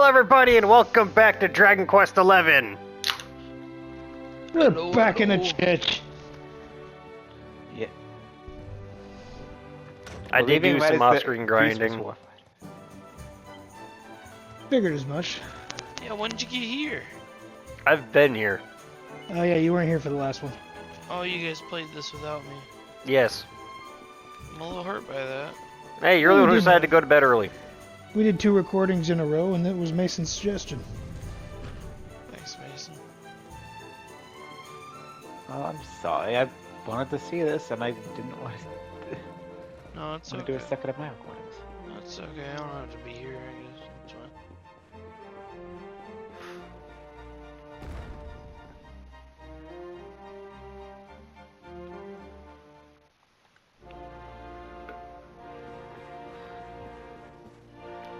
everybody, and welcome back to Dragon Quest XI. We're back in the church. Yeah. I did do some off-screen grinding. Figured as much. Yeah, when did you get here? I've been here. Oh yeah, you weren't here for the last one. Oh, you guys played this without me. Yes. I'm a little hurt by that. Hey, you're the one who decided to go to bed early. We did 2 recordings in a row, and that was Mason's suggestion. Thanks, Mason. Oh, I'm sorry. I wanted to see this, and I didn't want to, No, it's do okay. a second of my recordings. That's okay. I don't have to be here, I guess. It's fine.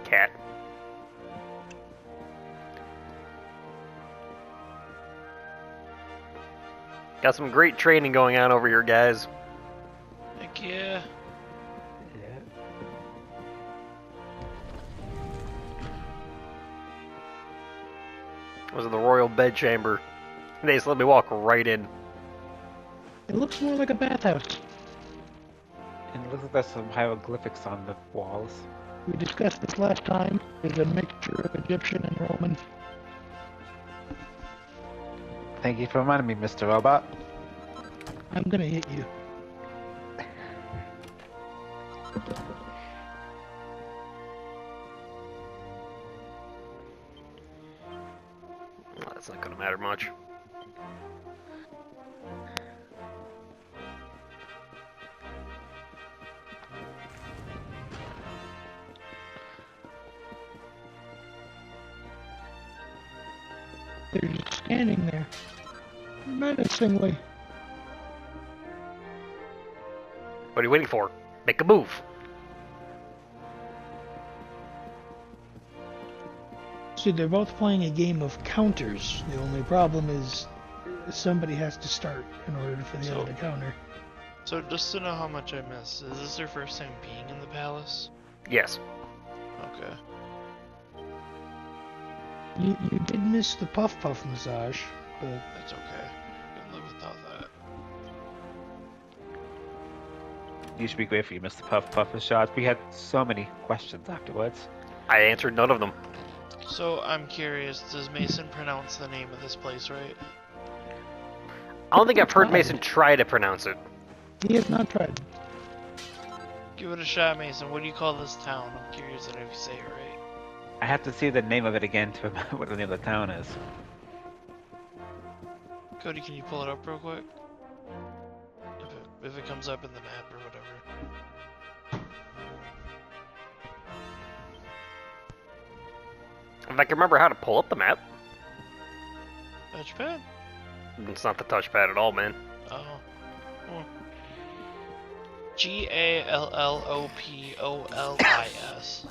Cat. Got some great training going on over here, guys. Heck yeah. Yeah. I was in the royal bedchamber. They just let me walk right in. It looks more like a bathhouse. And it looks like there's some hieroglyphics on the walls. We discussed this last time. There's a mixture of Egyptian and Roman. Thank you for reminding me, Mr. Robot. I'm gonna hit you. Well, that's not gonna matter much. They're just standing there, menacingly. What are you waiting for? Make a move. See, they're both playing a game of counters. The only problem is somebody has to start in order for the other to counter. So, just to know how much I missed, is this your first time being in the palace? Yes. Okay. You did miss the Puff Puff massage, but That's okay. I can live without that. You should be grateful you missed the Puff Puffer shots. We had so many questions afterwards. I answered none of them. So, I'm curious, does Mason pronounce the name of this place right? I don't think I've heard Mason try to pronounce it. he has not tried. Give it a shot, Mason. What do you call this town? I'm curious if you say it right. I have to see the name of it again to remember what the name of the town is. Cody, can you pull it up real quick? If it comes up in the map or whatever. If I can remember how to pull up the map. Touchpad? It's not the touchpad at all, man. Oh. Oh. Gallopopoulis.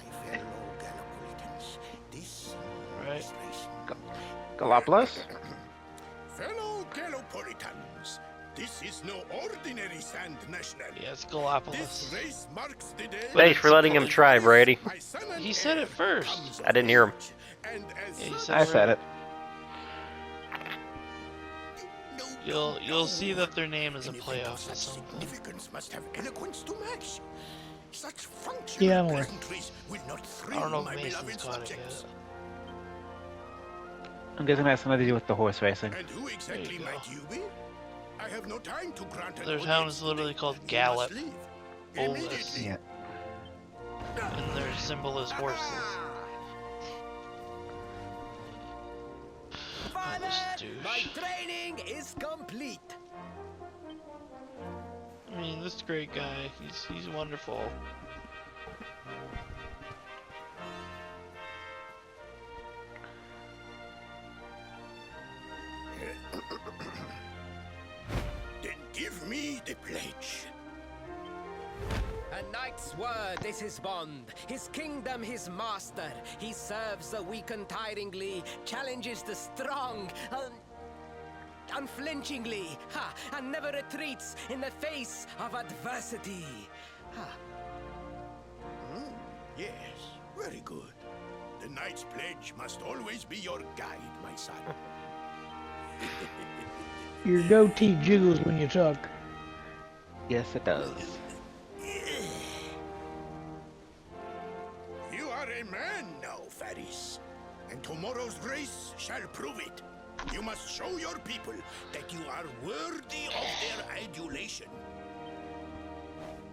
Right? Galapagos? Fellow Gallopolitans, this is no ordinary sand national. Yeah, it's This Galapagos. race marks the day. Thanks for letting him try, Brady. My son and He said heir it first. comes I didn't hear him. And as Yeah, he soon said I said it. You'll see that their name is a playoff or something. significance must have eloquence to match. Such functional Yeah, I'm aware. pleasantries will not I thrill don't know my if Mason's beloved caught it subjects. yet. I'm guessing that has something to do with the horse racing. And who exactly you go. might you be? I have no time to grant an Their town audience is literally today. called You Gallup. must leave. Bolus. Immediately. Yeah. And their symbol is horses. Oh, this My douche. training is complete. I mean, this great guy. He's wonderful. Then give me the pledge. A knight's word is his bond, his kingdom his master. He serves the weak untiringly, challenges the strong, unflinchingly, and never retreats in the face of adversity. Yes, very good. The knight's pledge must always be your guide, my son. Your goatee jiggles when you talk. Yes, it does. You are a man now, Faris. And tomorrow's race shall prove it. You must show your people that you are worthy of their adulation.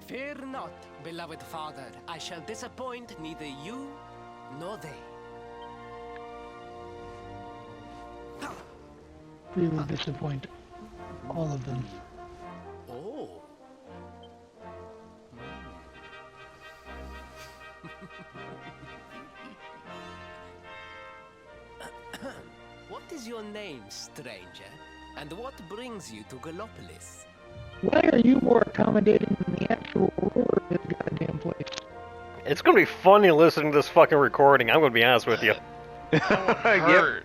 Fear not, beloved father. I shall disappoint neither you nor they. We will disappoint all of them. Oh. What is your name, stranger? And what brings you to Gallopolis? Why are you more accommodating than the actual ruler of this goddamn place? It's gonna be funny listening to this fucking recording. I'm gonna be honest with you. Hurt.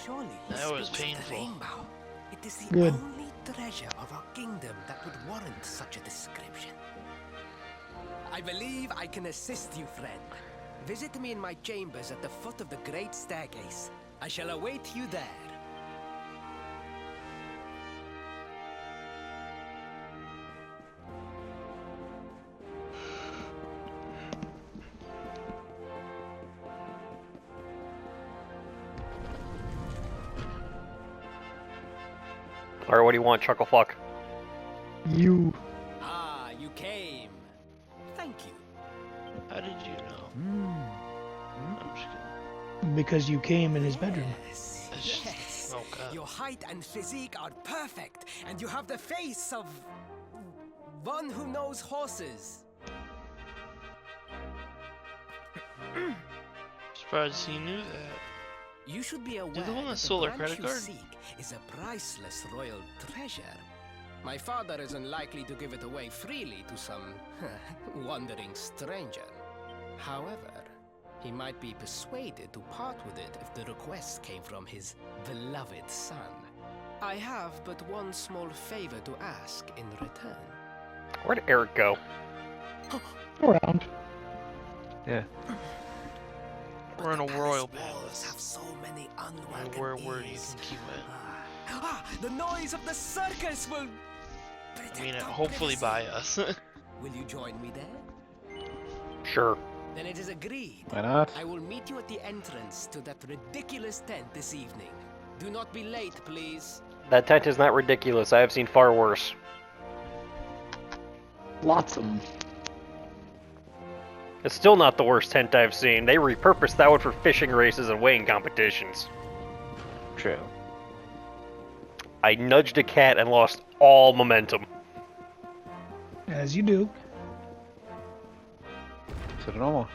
Surely he That was speaks the painful. rainbow. It is the Good. only treasure of our kingdom that would warrant such a description. I believe I can assist you, friend. Visit me in my chambers at the foot of the great staircase. I shall await you there. Alright, what do you want, Chucklefuck? You. Ah, you came. Thank you. How did you know? I'm just kidding. Because you came in his bedroom. Yes, It's just- yes. oh, God. Your height and physique are perfect, and you have the face of one who knows horses. Surprised he knew that. You should be aware the one that that stole the our branch credit you card? seek is a priceless royal treasure. My father is unlikely to give it away freely to some wandering stranger. However, he might be persuaded to part with it if the request came from his beloved son. I have but one small favor to ask in return. Where'd Eric go? Around. Yeah. We're in a The royal palace walls palace. have so many unwelcome Where do you ears. think he went? The noise of the circus will. I mean, hopefully by us. Will you join me there? Sure. Then it is agreed. Why not? I will meet you at the entrance to that ridiculous tent this evening. Do not be late, please. That tent is not ridiculous. I have seen far worse. Lots of them. It's still not the worst tent I've seen. They repurposed that one for fishing races and weighing competitions. True. I nudged a cat and lost all momentum. As you do. So the normal.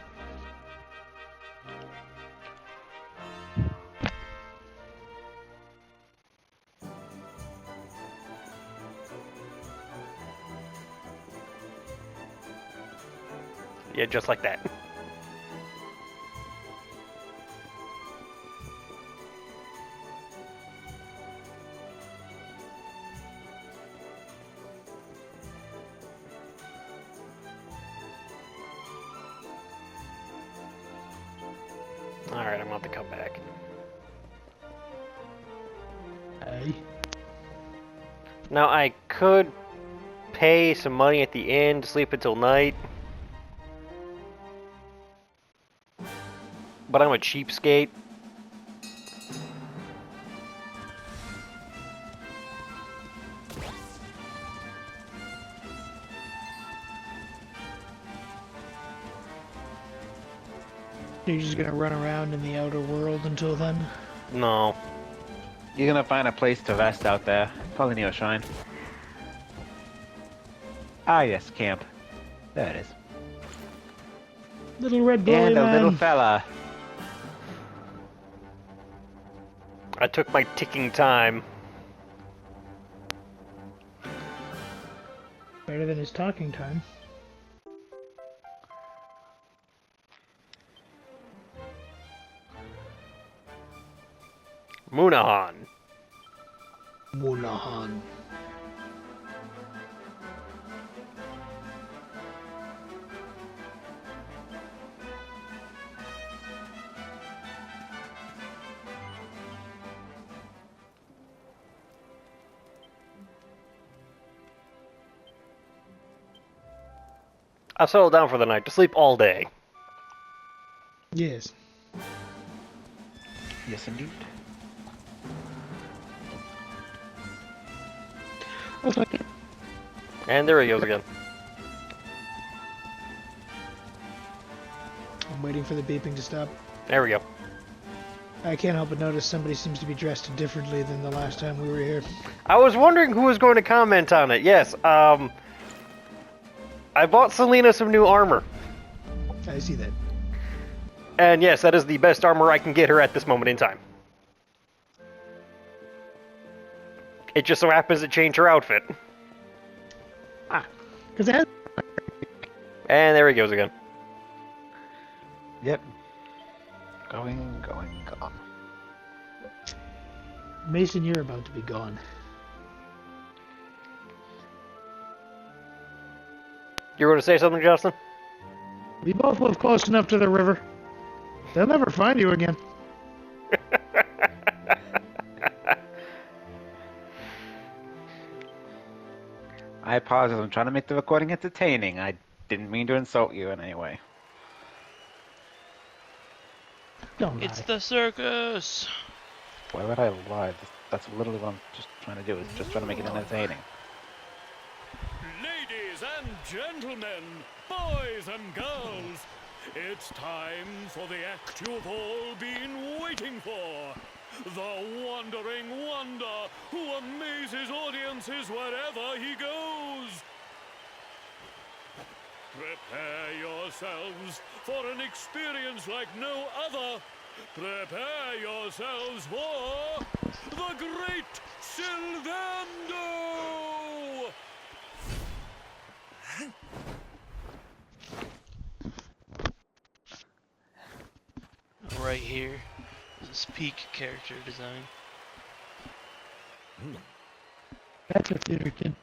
Yeah, just like that. Alright, I'm about to come back. Hey. Now, I could pay some money at the inn to sleep until night. But I'm a cheapskate. You're just gonna run around in the outer world until then? No. You're gonna find a place to rest out there. Probably near a shrine. Ah, yes, camp. There it is. Little red glowy And a man. little fella. I took my ticking time. Better than his talking time. Munahan. Munahan. I'll settle down for the night to sleep all day. Yes. Yes, indeed. Okay. And there he goes again. I'm waiting for the beeping to stop. There we go. I can't help but notice somebody seems to be dressed differently than the last time we were here. I was wondering who was going to comment on it. Yes, I bought Selena some new armor. I see that. And yes, that is the best armor I can get her at this moment in time. It just so happens to change her outfit. Because it has... And there he goes again. Yep. Going. Mason, you're about to be gone. You were going to say something, Justin? We both live close enough to the river. They'll never find you again. I apologize. I'm trying to make the recording entertaining. I didn't mean to insult you in any way. Don't lie. It's the circus. Why would I lie? That's literally what I'm just trying to do. Is just trying to make it entertaining. Ladies and gentlemen, boys and girls, it's time for the act you've all been waiting for. The Wandering Wonder, who amazes audiences wherever he goes. Prepare yourselves for an experience like no other. Prepare yourselves for the Great Sylvando! Right here is peak character design. That's a theater kid.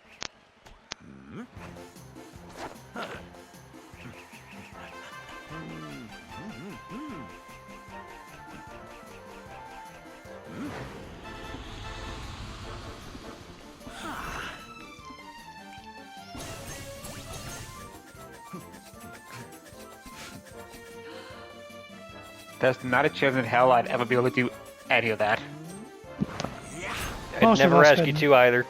There's not a chance in hell I'd ever be able to do any of that. I'd Most of never us ask you couldn't. to either.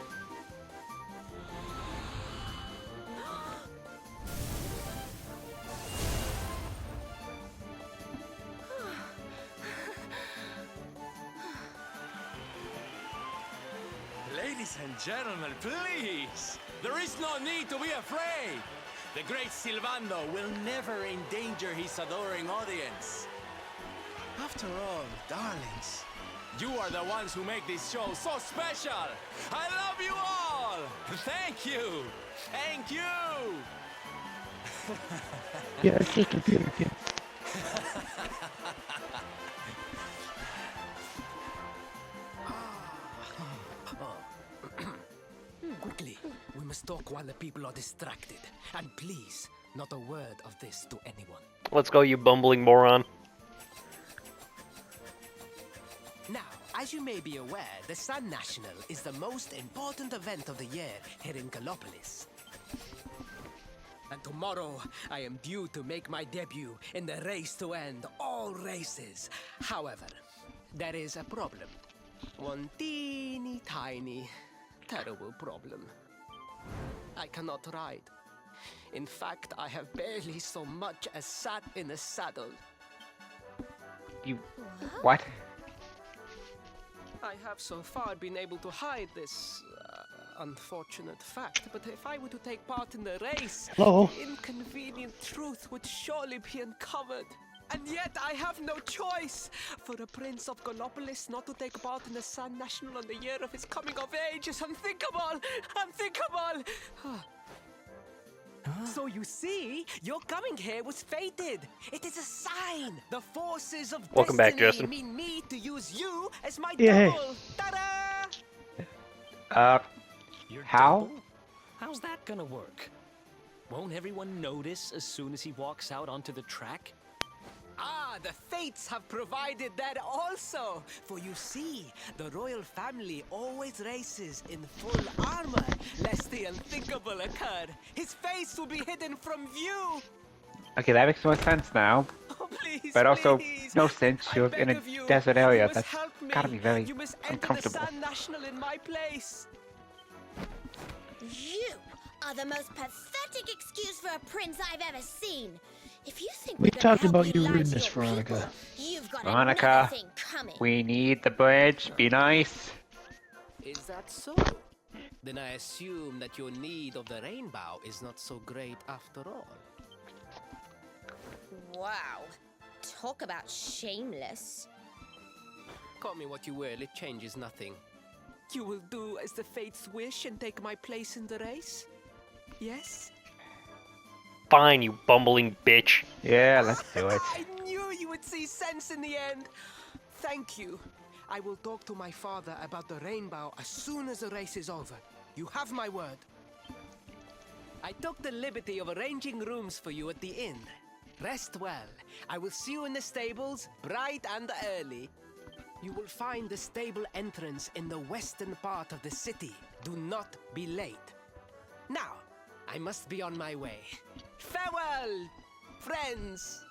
Ladies and gentlemen, please! There is no need to be afraid! The great Sylvando will never endanger his adoring audience. After all, darlings, you are the ones who make this show so special! I love you all! Thank you! Thank you! Yeah, it's just a theater kid. Quickly, we must talk while the people are distracted. And please, not a word of this to anyone. Let's go, you bumbling moron. Now, as you may be aware, the Sun National is the most important event of the year here in Gallopolis. And tomorrow, I am due to make my debut in the race to end all races. However, there is a problem. One teeny tiny, terrible problem. I cannot ride. In fact, I have barely so much as sat in a saddle. You... What? I have so far been able to hide this unfortunate fact, but if I were to take part in the race, Hello? the inconvenient truth would surely be uncovered. And yet I have no choice! For a prince of Gallopolis not to take part in the Sun National on the year of his coming of age is unthinkable! Unthinkable! So you see, your coming here was fated. It is a sign. The forces of Welcome back, destiny Justin. mean me to use you as my Yeah, hey. double. Ta-da! How? Double? How's that gonna work? Won't everyone notice as soon as he walks out onto the track? Ah, the fates have provided that also. For you see, the royal family always races in full armor, lest the unthinkable occur. His face will be hidden from view. Okay, that makes more sense now. Oh, please, But also, please. no sense. I You're beg in a of you. desert You area. must That's help me. gotta be very You must enter the uncomfortable. Sun National in my place. You are the most pathetic excuse for a prince I've ever seen. If you think We we're gonna talked help about you your lie to rudeness, your people, Veronica. you've got Veronica, another thing coming. we need the bridge. Be nice. Is that so? Then I assume that your need of the rainbow is not so great after all. Wow. Talk about shameless. Call me what you will, it changes nothing. You will do as the fates wish and take my place in the race? Yes? Fine, you bumbling bitch. Yeah, let's do it. I knew you would see sense in the end. Thank you. I will talk to my father about the rainbow as soon as the race is over. You have my word. I took the liberty of arranging rooms for you at the inn. Rest well. I will see you in the stables, bright and early. You will find the stable entrance in the western part of the city. Do not be late. Now, I must be on my way. Farewell, friends!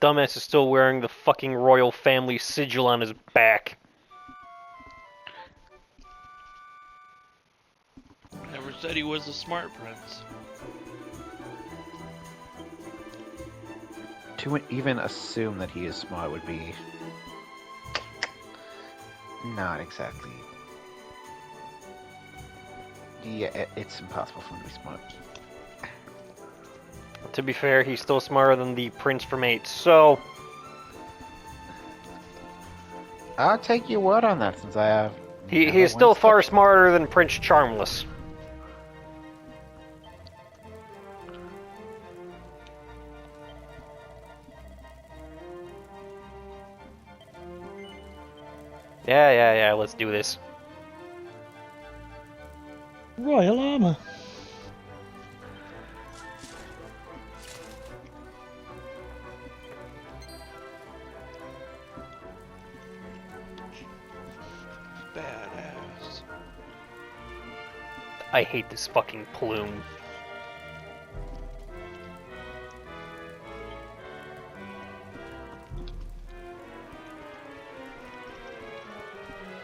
Dumbass is still wearing the fucking royal family sigil on his back. Never said he was a smart prince. To even assume that he is smart would be not exactly. Yeah, it's impossible for him to be smart. To be fair, he's still smarter than the prince from 8, so... I'll take your word on that since I have. He never is still once far touched- smarter than Prince Charmless. Yeah, let's do this. Royal armor. Badass. I hate this fucking plume.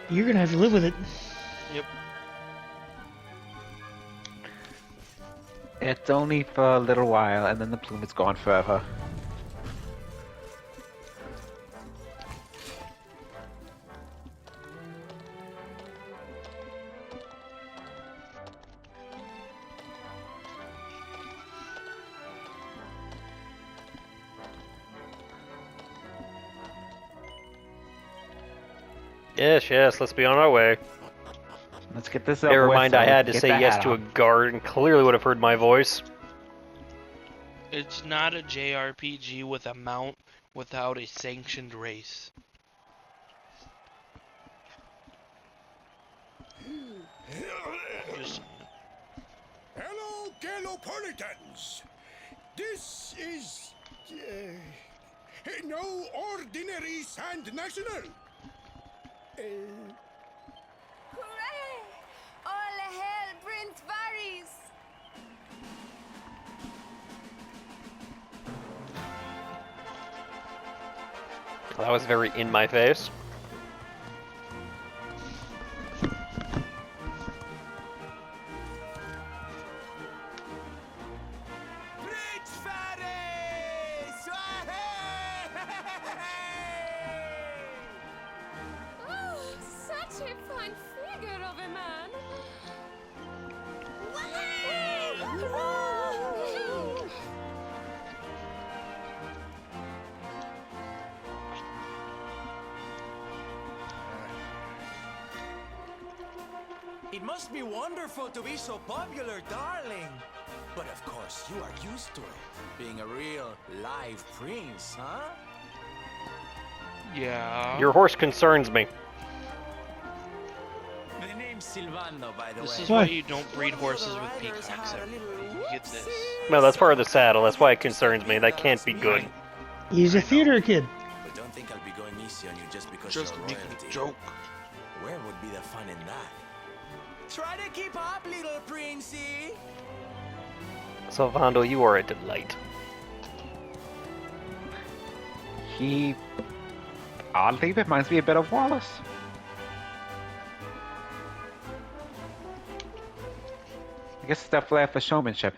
You're gonna have to live with it. Yep. It's only for a little while, and then the plume is gone forever. Yes, let's be on our way. Let's get this over Never with mind, so I we had can to get say the yes hat to a on. guard and clearly would have heard my voice. It's not a JRPG with a mount without a sanctioned race. Just Hello, Galopolitans! This is no ordinary Sand National. Hooray! All hail Prince Varys! That was very in my face. Prince Varys! Oh, such a fine figure of a man! It must be wonderful to be so popular, darling. But of course, you are used to it. Being a real live prince, huh? Yeah. Your horse concerns me. The name's Silvando, by the This way. is why you don't breed horses with peacocks. Everybody. You get this. No, that's part of the saddle. That's why it concerns me. That can't be good. He's a theater kid. But don't think I'll be going easy on you just because Just you're making royalty. a joke. Where would be the fun in that? Try to keep up, little princey. Salvando, you are a delight. He oddly reminds me a bit of Wallace. I guess it's that flair for showmanship.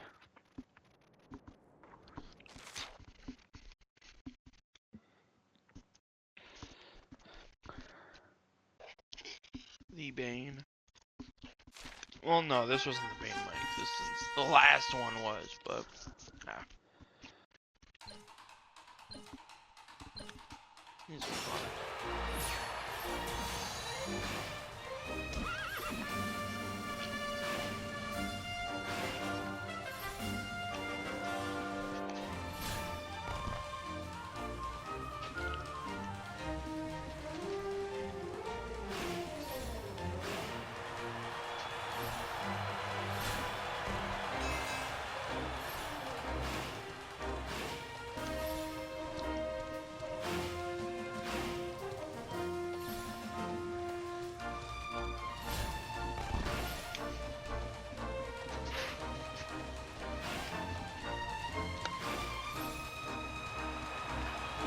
The Bane. Well, no, this wasn't the Bane of my existence. The last one was, but nah. These are fun.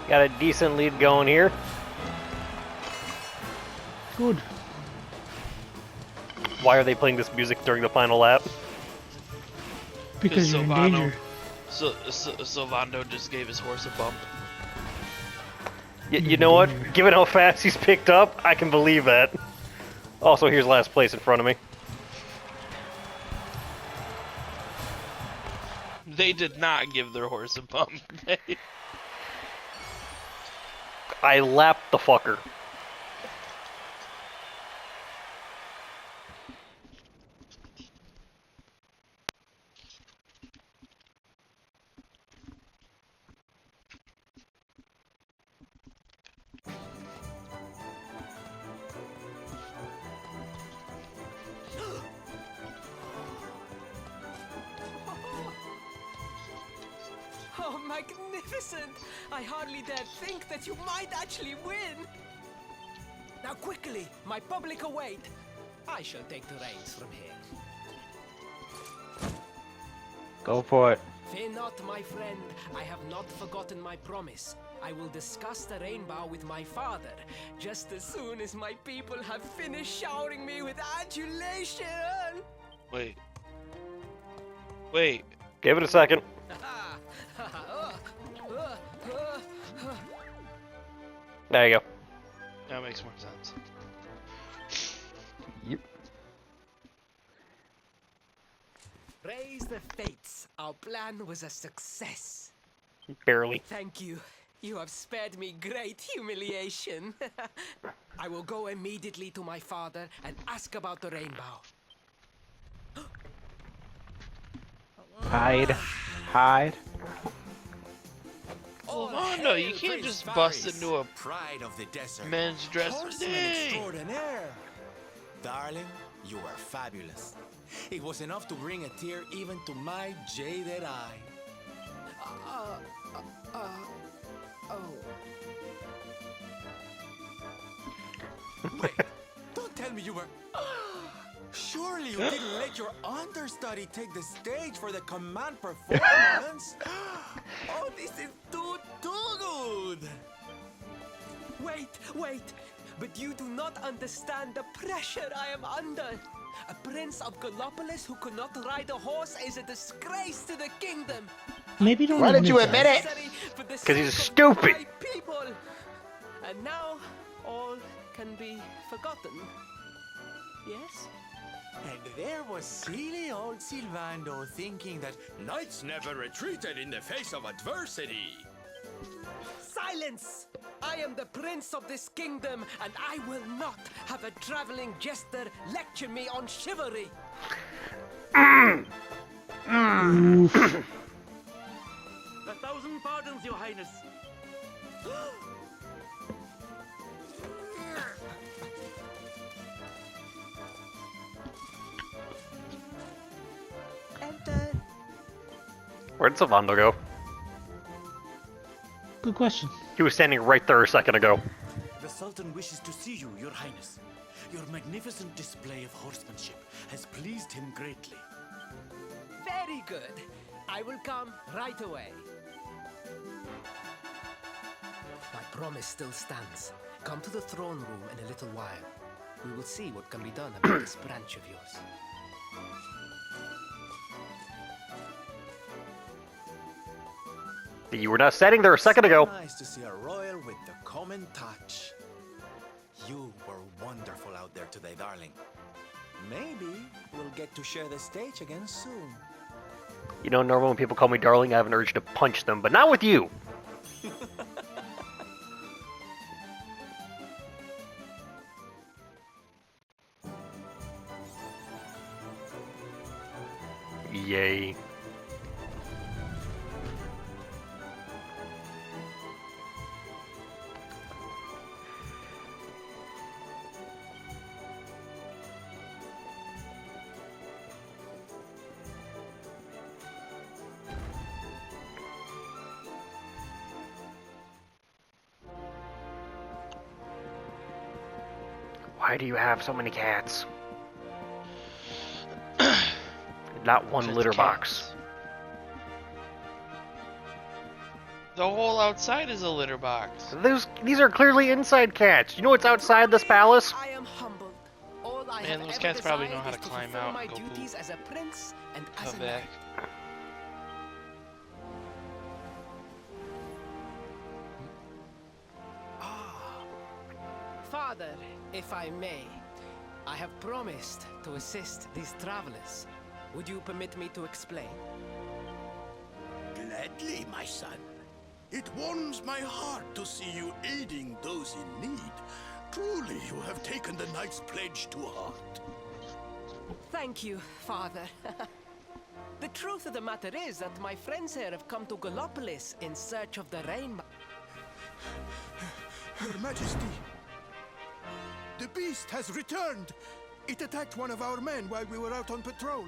Got a decent lead going here. Good. Why are they playing this music during the final lap? Because you're in danger. Silvando just gave his horse a bump. You know what? Given how fast he's picked up, I can believe that. Also, here's last place in front of me. They did not give their horse a bump. I lapped the fucker. Oh, magnificent! I hardly dare think that you might actually win! Now quickly, my public await! I shall take the reins from here. Go for it. Fear not, my friend. I have not forgotten my promise. I will discuss the rainbow with my father, just as soon as my people have finished showering me with adulation! Wait. Wait. Give it a second. There you go. That makes more sense. Yep. Praise the fates. Our plan was a success. Barely. Thank you. You have spared me great humiliation. I will go immediately to my father and ask about the rainbow. Hide. Hide. Silvando, you can't just bust into a pride of the desert. men's dress. Horseman Dang. extraordinaire. Darling, you are fabulous. It was enough to bring a tear even to my jaded eye. Wait, don't tell me you were... Surely you didn't let your understudy take the stage for the command performance? Oh, this is too good! Wait! But you do not understand the pressure I am under. A prince of Gallopolis who could not ride a horse is a disgrace to the kingdom. Maybe don't Why did you admit admit that. it? Because he's stupid. People. And now all can be forgotten. Yes? And there was silly old Silvando thinking that knights never retreated in the face of adversity. Silence! I am the prince of this kingdom, and I will not have a traveling jester lecture me on chivalry. Oof. 1,000 pardons, Your Highness. Where'd Sylvando go? Good question. He was standing right there a second ago. The Sultan wishes to see you, Your Highness. Your magnificent display of horsemanship has pleased him greatly. Very good. I will come right away. My promise still stands. Come to the throne room in a little while. We will see what can be done about this branch of yours. You were not standing there a second ago. Nice to see a royal with the common touch. You were wonderful out there today, darling. Maybe we'll get to share the stage again soon. You know, normally when people call me darling, I have an urge to punch them, but not with you. Yay. Why do you have so many cats? Not one Just litter cats. box. The whole outside is a litter box. These are clearly inside cats. You know what's outside this palace? I am humbled. All I Man, have those ever cats probably know desired how is to climb fulfill out my and go poop. duties as a prince and as Come a back. knight. Father, if I may, I have promised to assist these travelers. Would you permit me to explain? Gladly, my son. It warms my heart to see you aiding those in need. Truly, you have taken the knight's pledge to heart. Thank you, Father. The truth of the matter is that my friends here have come to Gallopolis in search of the rainbow. Your Majesty, the beast has returned. It attacked one of our men while we were out on patrol.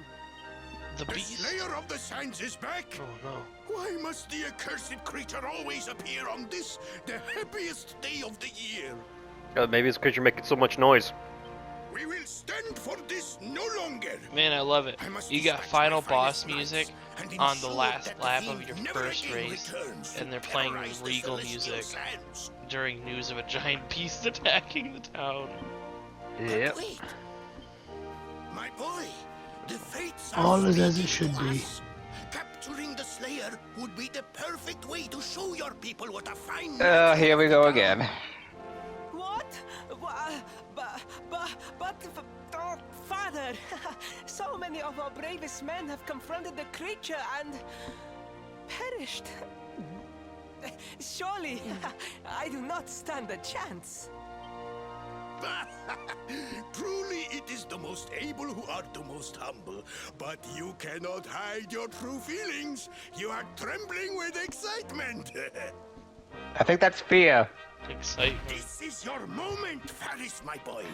The The beast? Slayer of the Sands is back. Oh no. Why must the accursed creature always appear on this, the happiest day of the year? Maybe it's because you're making so much noise. We will stand for this no longer. Man, I love it. I must You got dispatch final my boss finest music knights and on the ensure last that the lap fiend of your never first again race, returns to and they're playing terrorize the regal celestial music sands. during news of a giant beast attacking the town. Yep. Wait, my boy, the fates All are is as it speaking should to be. us. Capturing the Slayer would be the perfect way to show your people what a fine. Here we go again. What? Oh, Father, so many of our bravest men have confronted the creature and perished. Surely, I do not stand a chance. Truly, it is the most able who are the most humble. But you cannot hide your true feelings. You are trembling with excitement. I think that's fear. Excitement. This is your moment, Faris, my boy.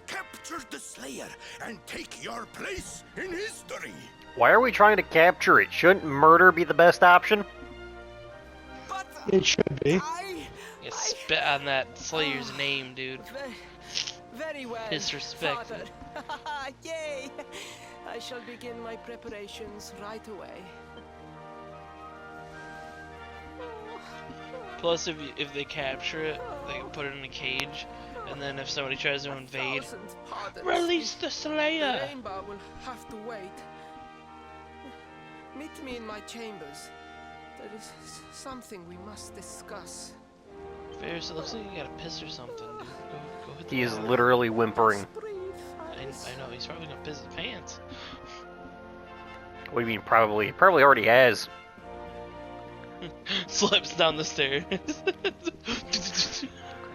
Capture the Slayer and take your place in history. Why are we trying to capture it? Shouldn't murder be the best option? But It should be. You spit on that Slayer's name, dude. Very well. Disrespect. Father. Yay! I shall begin my preparations right away. Plus, if they capture it, they can put it in a cage, and then if somebody tries to invade, 1,000 pardons. release the The Slayer! rainbow will have to wait. Meet me in my chambers. There is something we must discuss. Ferris, it looks like you gotta piss or something, dude. Go hit the He is water. literally whimpering. Just breathe, I Faris. know, he's probably gonna piss his pants. What do you mean probably? Probably already has. Slips down the stairs.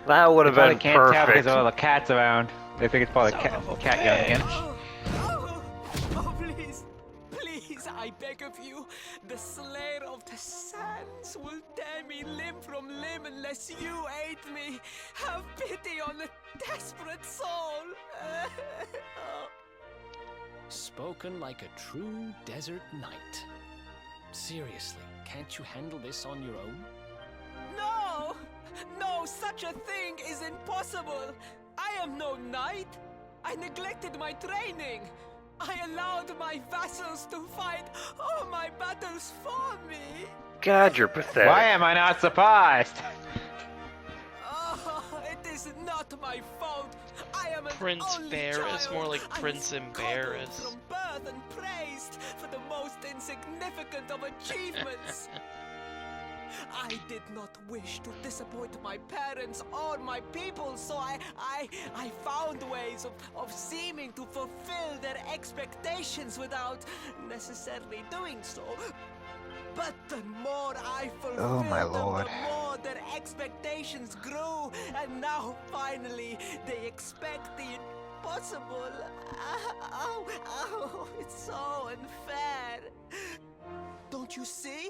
That would have They probably been can't tell because perfect. of all the cats around. They think it's probably Son cat, of a cat yelling again. Oh, please, please, I beg of you. The Slayer of the Sands will tear me limb from limb unless you aid me. Have pity on a desperate soul. Spoken like a true desert knight. Seriously, can't you handle this on your own? No! No, such a thing is impossible! I am no knight! I neglected my training! I allowed my vassals to fight all my battles for me! God, you're pathetic. Why am I not surprised? Oh, it is not my fault! I am an Prince only Ferris, child. more like I Prince was Embarrassed. coddled from birth and praised for the most insignificant of achievements! I did not wish to disappoint my parents or my people, so I found ways of seeming to fulfill their expectations without necessarily doing so. But the more I fulfilled my them, lord. the more their expectations grew, and now finally they expect the impossible. Oh, it's so unfair. Don't you see?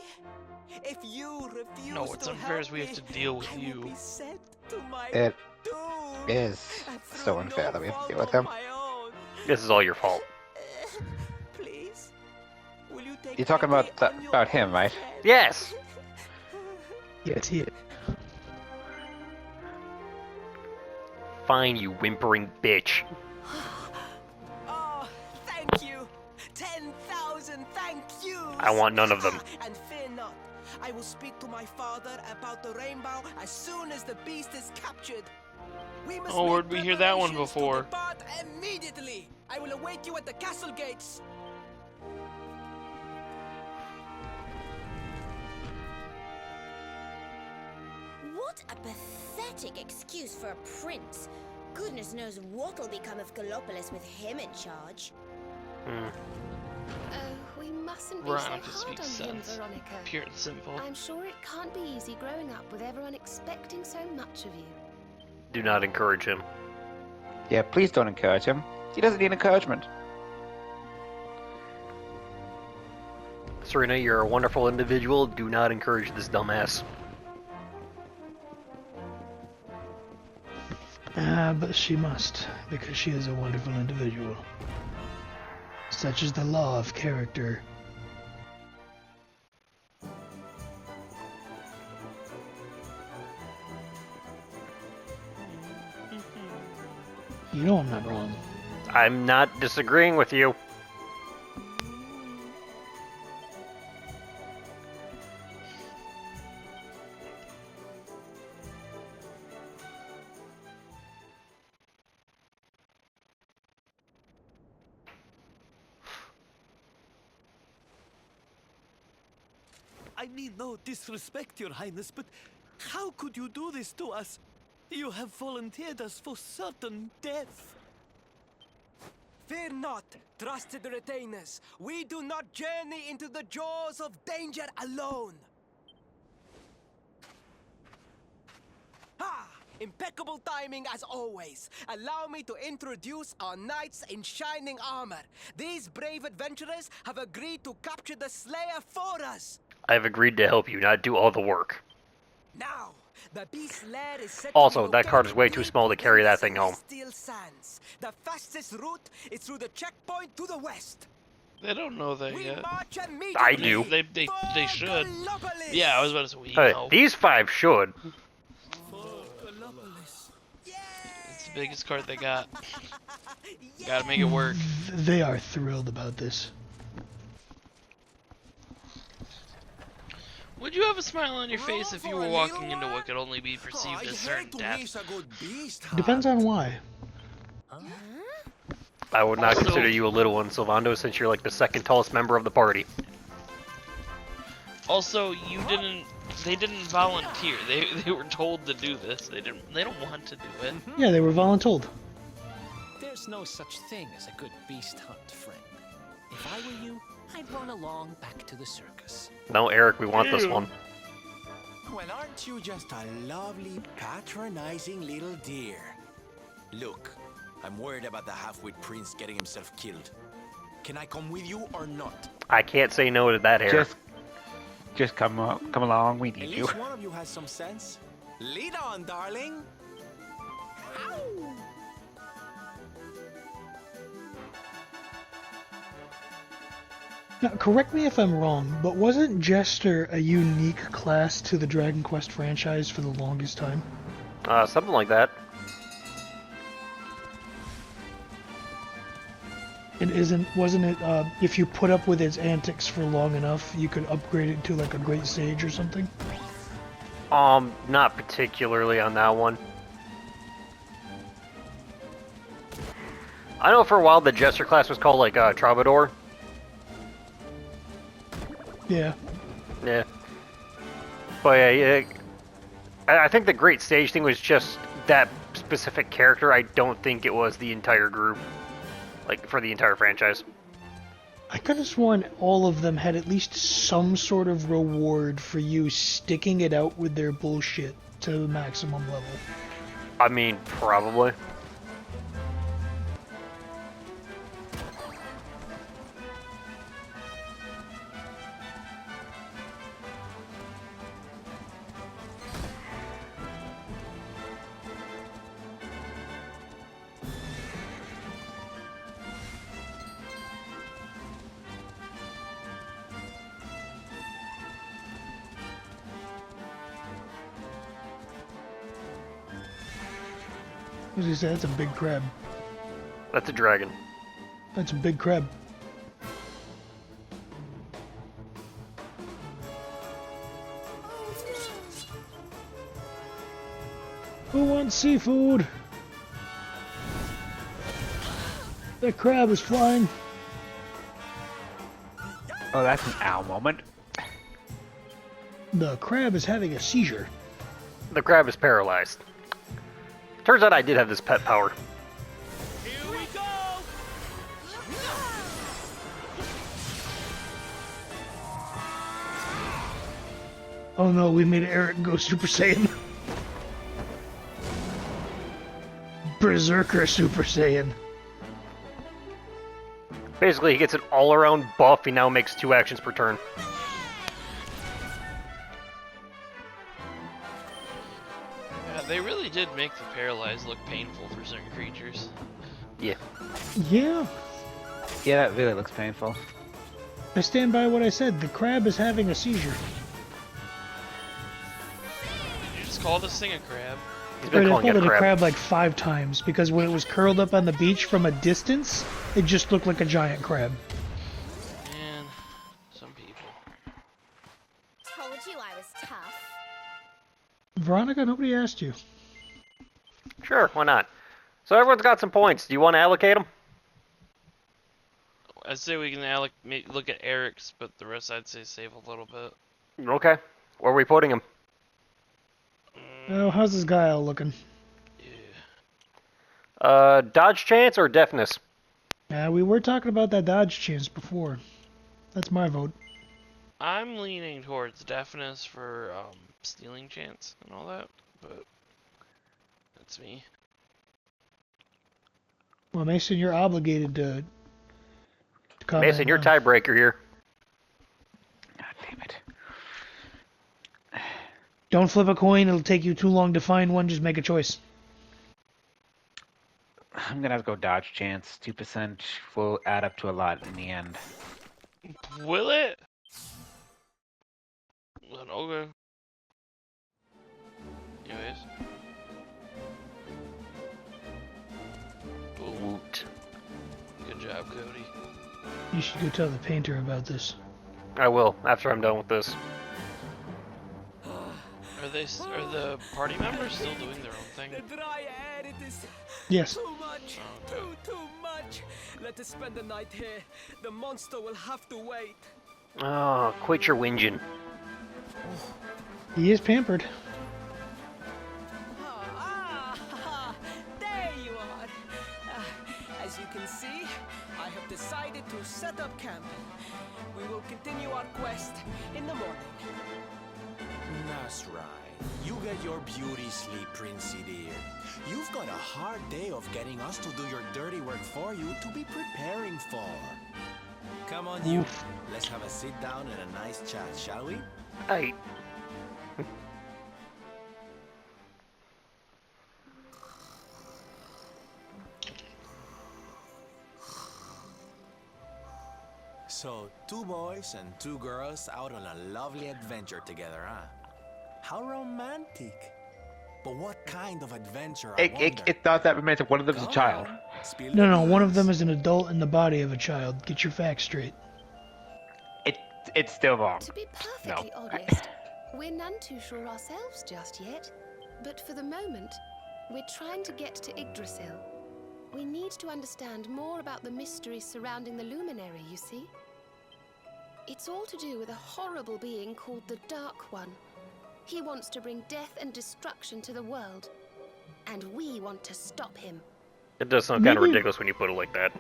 If you refuse No, what's to unfair is help we have me, to deal with I will you. be sent to my It doom. is And so through unfair no that we have to fault deal with of him. my own. This is all your fault. Please, will you take You're talking pity about on your about him, own right? friend? Yes. Yes, he is. Fine, you whimpering bitch. Oh, thank you. 10,000 thank yous. I want none of them. And fear not. I will speak to my father about the rainbow as soon as the beast is captured. We must Oh, make where'd we hear that one preparations before? To depart immediately. I will await you at the castle gates. What a pathetic excuse for a prince. Goodness knows what'll become of Gallopolis with him in charge. Oh, we mustn't be so Veronica hard on speaks him, sense. Veronica. Pure and simple. I'm sure it can't be easy growing up with everyone expecting so much of you. Do not encourage him. Yeah, please don't encourage him. He doesn't need encouragement. Serena, you're a wonderful individual. Do not encourage this dumbass. But she must, because she is a wonderful individual. Such is the law of character. You know I'm not wrong. I'm not disagreeing with you. I mean no disrespect, Your Highness, but how could you do this to us? You have volunteered us for certain death. Fear not, trusted retainers. We do not journey into the jaws of danger alone. Ha! Impeccable timing as always. Allow me to introduce our knights in shining armor. These brave adventurers have agreed to capture the Slayer for us. I've agreed to help you, not do all the work. Now, the beast lair is set Also, to be that card is located way too deep small to within carry the that thing home. Celestial Sands. The fastest route is through the checkpoint to the west. They don't know that We yet. march immediately. I do. They for should. Gallopolis. Yeah, I was about to say we Hey, know. these five should. It's the biggest card they got. Gotta make it work. They are thrilled about this. Would you have a smile on your face if you were walking into what could only be Oh, perceived I as certain heard to death? miss a good beast. Depends on why. I would not Also- consider you a little one, Sylvando, since you're like the second tallest member of the party. Also, they didn't volunteer. They were told to do this. They don't want to do it. Yeah, they were voluntold. There's no such thing as a good beast hunt, friend. If I were you, I'd run along back to the circus. No, Eric, we want this one. Well, aren't you just a lovely, patronizing little dear? Look, I'm worried about the half-wit prince getting himself killed. Can I come with you or not? I can't say no to that hair. Just come along. We At need you. least one of you has some sense. Lead on, darling. Ow! Now, correct me if I'm wrong, but wasn't Jester a unique class to the Dragon Quest franchise for the longest time? Something like that. And wasn't it, if you put up with its antics for long enough, you could upgrade it to like a Great Sage or something? Not particularly on that one. I know for a while the Jester class was called like Troubadour. Yeah. Yeah. But yeah, I think the Great Sage thing was just that specific character. I don't think it was the entire group. Like, for the entire franchise. I could have sworn all of them had at least some sort of reward for you sticking it out with their bullshit to the maximum level. I mean, probably. As you said, that's a big crab. That's a dragon. That's a big crab. Who wants seafood? The crab is flying. Oh, that's an ow moment. The crab is having a seizure. The crab is paralyzed. Turns out I did have this pet power. Here we go! Oh no, we made Eric go Super Saiyan. Berserker Super Saiyan. Basically, he gets an all-around buff. He now makes 2 actions per turn. Yeah, they really did make the paralyzed look painful for certain creatures. Yeah. Yeah. Yeah, that really looks painful. I stand by what I said. The crab is having a seizure. Did you just call this thing a crab? He's Right, been I calling called it it a crab. a crab like 5 times because when it was curled up on the beach from a distance, it just looked like a giant crab. Man, some people. Told you I was tough. Veronica, nobody asked you. Sure, why not? So everyone's got some points. Do you want to allocate them? I'd say we can look at Eric's, but the rest I'd say save a little bit. Okay. Where are we putting them? Oh, how's this guy all looking? Yeah. Dodge chance or deafness? We were talking about that dodge chance before. That's my vote. I'm leaning towards deafness for stealing chance and all that, but that's me. Well, Mason, you're obligated to comment. Mason, you're tiebreaker here. God damn it. Don't flip a coin. It'll take you too long to find one. Just make a choice. I'm gonna have to go dodge chance. 2% will add up to a lot in the end. Will it? Well, okay. Anyways. Woot. Good job, Cody. You should go tell the painter about this. I will, after I'm done with this. Are the party members still doing their own thing? The dry air, it is Yes. too much. Oh, okay. Too much. Let us spend the night here. The monster will have to wait. Oh, quit your whinging. He is pampered. There you are. As you can see, I have decided to set up camp. We will continue our quest in the morning. That's right. You get your beauty sleep, Princey dear. You've got a hard day of getting us to do your dirty work for you to be preparing for. Come on, you. Let's have a sit down and a nice chat, shall we? I. So, 2 boys and 2 girls out on a lovely adventure together, huh? How romantic. But what kind of adventure, I wonder? It thought that romantic. One of them is a child. No, one of them is an adult in the body of a child. Get your facts straight. It's still wrong. To be perfectly honest, we're none too sure ourselves just yet. But for the moment, we're trying to get to Yggdrasil. We need to understand more about the mystery surrounding the luminary, you see? It's all to do with a horrible being called the Dark One. He wants to bring death and destruction to the world. And we want to stop him. It does sound kind of ridiculous when you put it like that.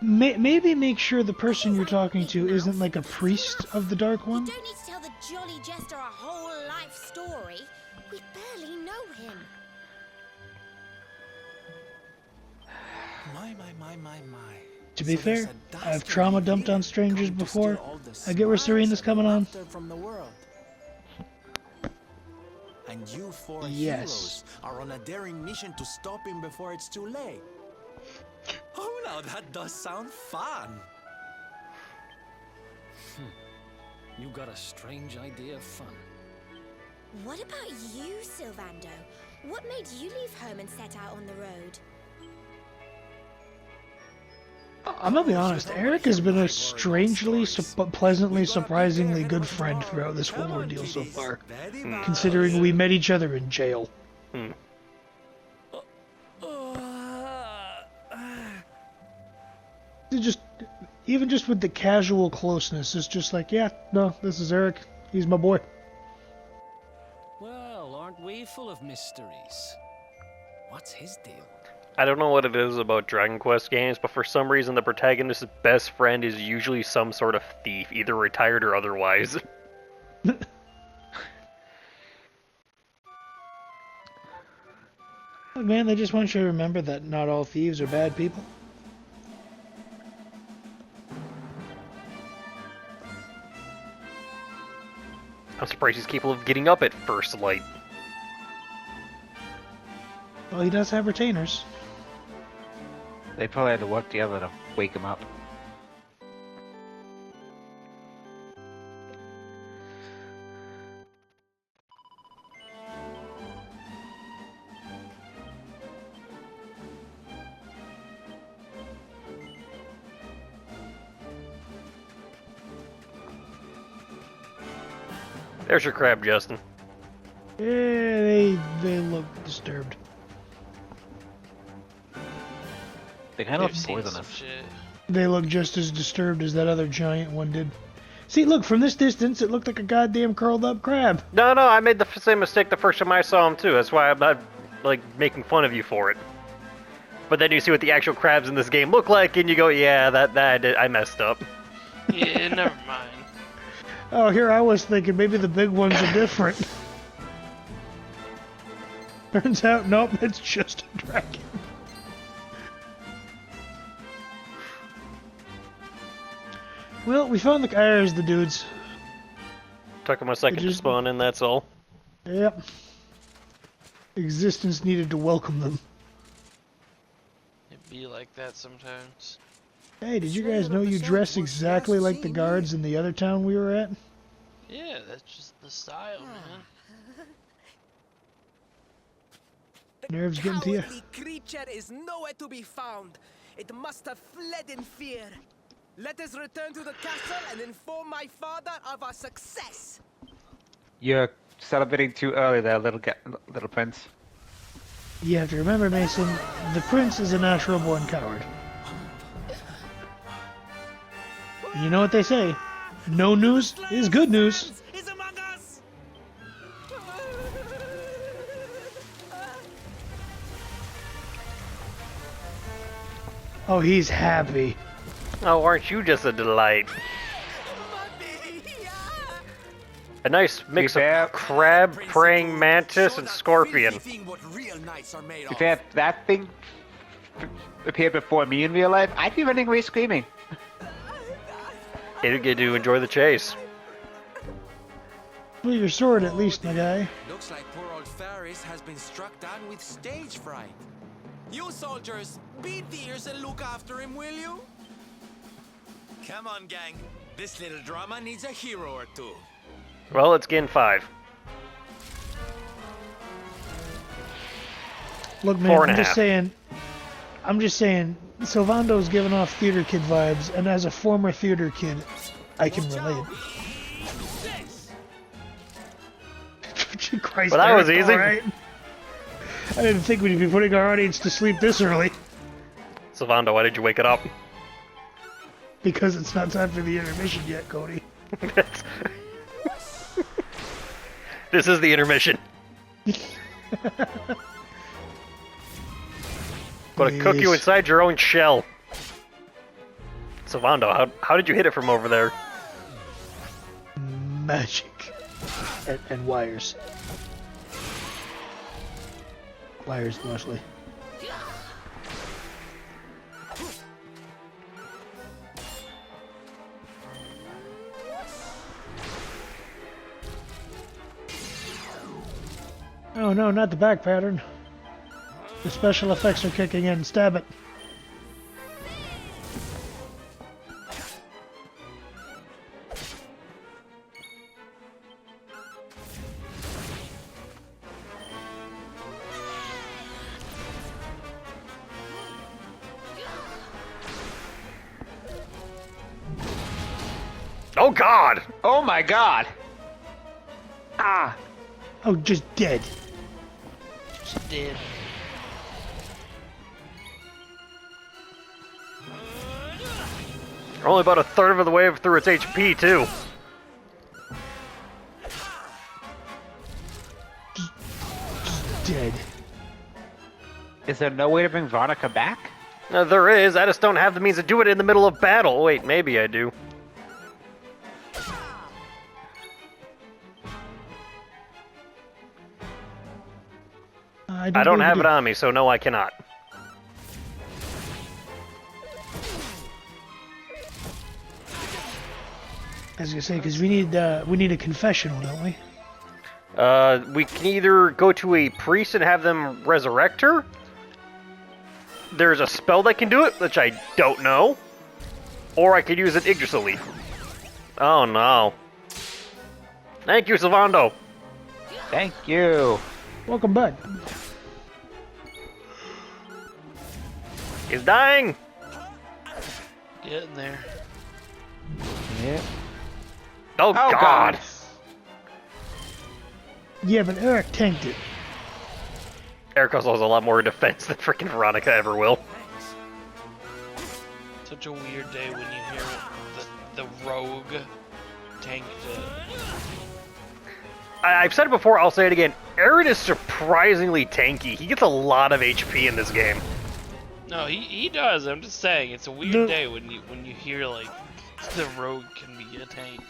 Maybe make sure the person you're talking to isn't like a priest of the Dark One. You don't need to tell the Jolly Jester a whole life story. We barely know him. My. To be fair, I've trauma dumped on strangers before. I get where Serena's coming on. From the world. And you 4 Yes. heroes are on a daring mission to stop him before it's too late. Oh, now that does sound fun. You got a strange idea of fun. What about you, Sylvando? What made you leave home and set out on the road? I'm gonna be honest, Eric has been a strangely, but pleasantly, surprisingly good friend throughout this whole ordeal so far. Considering we met each other in jail. Even just with the casual closeness, it's just like, yeah, no, this is Eric. He's my boy. Well, aren't we full of mysteries? What's his deal? I don't know what it is about Dragon Quest games, but for some reason the protagonist's best friend is usually some sort of thief, either retired or otherwise. Man, they just want you to remember that not all thieves are bad people. I'm surprised he's capable of getting up at first light. Well, he does have retainers. They probably had to work together to wake him up. There's your crab, Justin. Yeah, they look disturbed. They kind of They've seen some poisonous. shit. They look just as disturbed as that other giant one did. See, look, from this distance, it looked like a goddamn curled up crab. No, I made the same mistake the first time I saw him too. That's why I'm not, like, making fun of you for it. But then you see what the actual crabs in this game look like, and you go, yeah, I messed up. Yeah, never mind. Oh, here I was thinking maybe the big ones are different. Turns out, nope, it's just a dragon. Well, we found the there's the dudes. Took him a second to spawn in, that's all. Yep. Existence needed to welcome them. It be like that sometimes. Hey, did you guys know you dress exactly like the guards in the other town we were at? Yeah, that's just the style, man. Nerves getting to you? The creature is nowhere to be found. It must have fled in fear. Let us return to the castle and inform my father of our success. You're celebrating too early there, little prince. You have to remember, Mason, the prince is a natural-born coward. You know what they say, no news is good news. He's among us. Oh, he's happy. Oh, aren't you just a delight? A nice mix of crab, praying mantis, and scorpion. If that thing appeared before me in real life, I'd be running away screaming. You get to enjoy the chase. Well, your sword at least, my guy. Looks like poor old Faris has been struck down with stage fright. You soldiers, beat the ears and look after him, will you? Come on, gang. This little drama needs a hero or two. Well, it's Gen 5. Look, man, 4.5. I'm just saying, Sylvando's giving off theater kid vibes, and as a former theater kid, I can relate. Christ, Well, that was Eric, easy. all right. I didn't think we'd be putting our audience to sleep this early. Sylvando, why did you wake it up? Because it's not time for the intermission yet, Cody. This is the intermission. Gonna cook you inside your own shell. Sylvando, how did you hit it from over there? Magic. And wires. Wires, mostly. Oh no, not the back pattern. The special effects are kicking in. Stab it. Oh God! Oh my God! Ah! Oh, just dead. Just dead. We're only about a third of the way through its HP, too. Dead. Is there no way to bring Veronica back? There is. I just don't have the means to do it in the middle of battle. Wait, maybe I do. I don't have it on me, so no, I cannot. I was gonna say, because we need a confessional, don't we? We can either go to a priest and have them resurrect her. There's a spell that can do it, which I don't know. Or I could use an Yggdrasil leaf. Oh no. Thank you, Sylvando. Thank you. Welcome back. He's dying. Getting there. Yeah. Oh God. Yeah, but Eric tanked it. Eric also has a lot more defense than freaking Veronica ever will. Such a weird day when you hear the rogue tanked it. I've said it before, I'll say it again. Aaron is surprisingly tanky. He gets a lot of HP in this game. No, he does. I'm just saying, it's a weird day when you hear like the rogue can be a tank.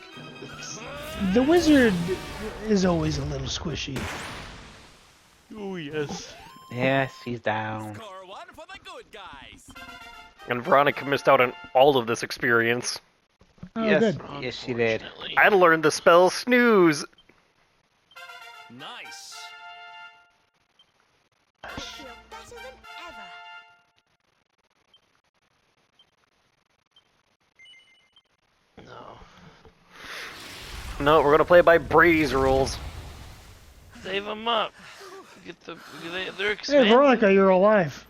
The wizard is always a little squishy. Oh yes. Yes, he's down. Score one for the good guys. And Veronica missed out on all of this experience. Oh, Yes, good. yes, she did. Unfortunately. I learned the spell Snooze. Nice. I feel better than ever. No. No, we're gonna play by Brady's rules. Save them up. Get they're Hey, expanding. Veronica, you're alive.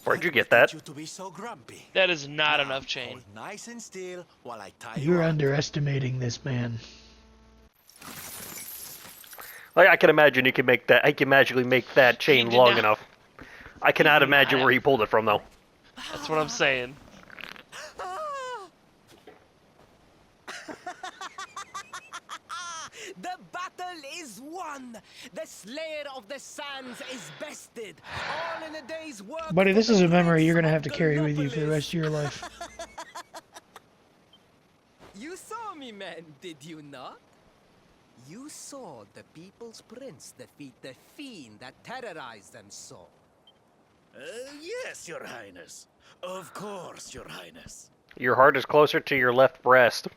Where'd you get that? You to be so grumpy. That is not enough chain. Hold nice and still while I tie You're you up. underestimating this man. Like, I can imagine you can make that. I can magically make that chain did long not. enough. I cannot imagine where he pulled it from, though. That's what I'm saying. The battle is won! The Slayer of the Sands is bested! All in a day's work. Buddy, this for is the a memory you're Prince gonna have of to carry with you for the Gallopolis. rest of your life. You saw me, man, did you not? You saw the People's Prince defeat the fiend that terrorized them so. Yes, Your Highness. Of course, Your Highness. Your heart is closer to your left breast.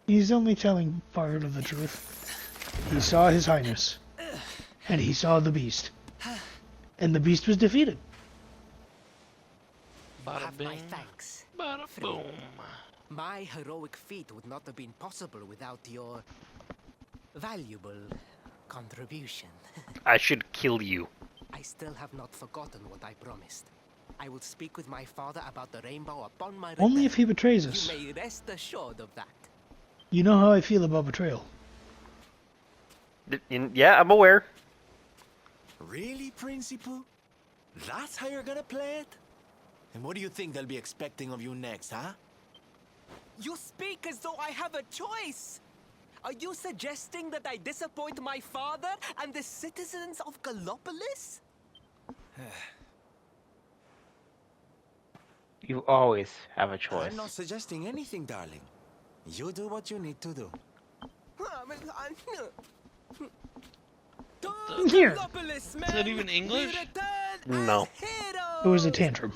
He's only telling part of the truth. He saw His Highness. And he saw the beast. And the beast was defeated. Bada Have bing, my thanks. bada boom. My heroic feat would not have been possible without your valuable contribution. I should kill you. I still have not forgotten what I promised. I will speak with my father about the rainbow upon my return. Only if he betrays us. You may rest assured of that. You know how I feel about betrayal. Yeah, I'm aware. Really, Principal? That's how you're gonna play it? And what do you think they'll be expecting of you next, huh? You speak as though I have a choice! Are you suggesting that I disappoint my father and the citizens of Gallopolis? You always have a choice. I'm not suggesting anything, darling. You do what you need to do. Here. Is that even English? No. It was a tantrum.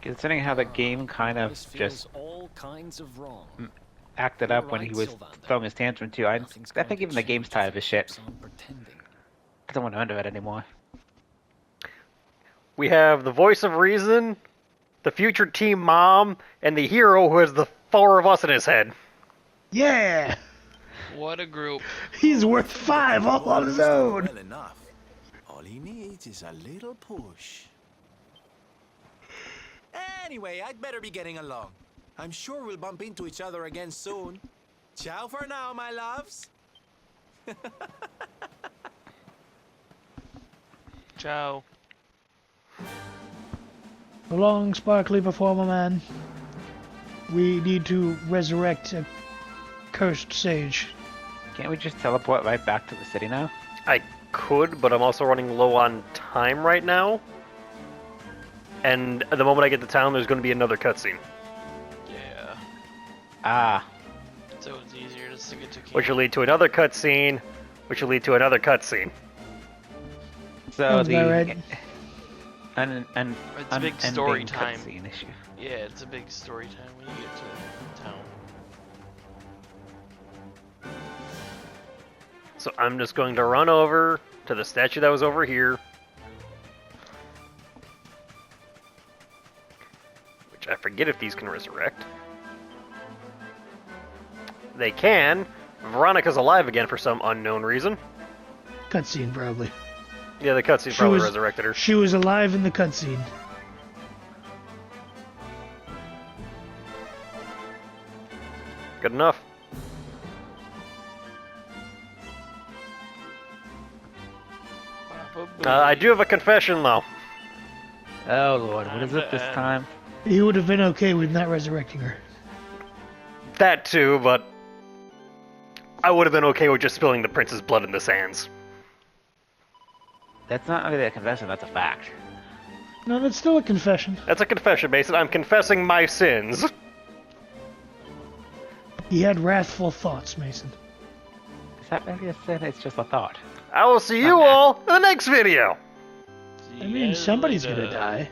Considering how the game kind of This feels just all kinds of wrong. acted up when he was throwing his tantrum too, I think even the game's tired of his shit. I don't want to under it anymore. We have the voice of reason, the future team mom, and the hero who has the 4 of us in his head. Yeah! What a group. He's worth 5 all on his own. Well enough. All he needs is a little push. Anyway, I'd better be getting along. I'm sure we'll bump into each other again soon. Ciao for now, my loves. Ciao. So long, sparkly performer man. We need to resurrect a cursed sage. Can't we just teleport right back to the city now? I could, but I'm also running low on time right now. And the moment I get to town, there's going to be another cutscene. Yeah. Ah. So it's easier just to get to camp. Which will lead to another cutscene, which will lead to another cutscene. So Sounds about right. It's a big story time. Cutscene issue. Yeah, it's a big story time when you get to town. So I'm just going to run over to the statue that was over here. Which I forget if these can resurrect. They can. Veronica's alive again for some unknown reason. Cutscene, probably. Yeah, the cutscene probably resurrected her. She was alive in the cutscene. Good enough. I do have a confession, though. Oh lord, what is it this time? He would have been okay with not resurrecting her. That too, but I would have been okay with just spilling the prince's blood in the sands. That's not really a confession, that's a fact. No, that's still a confession. That's a confession, Mason. I'm confessing my sins. He had wrathful thoughts, Mason. Is that really a sin? It's just a thought. I will see you all in the next video. I mean, somebody's gonna die.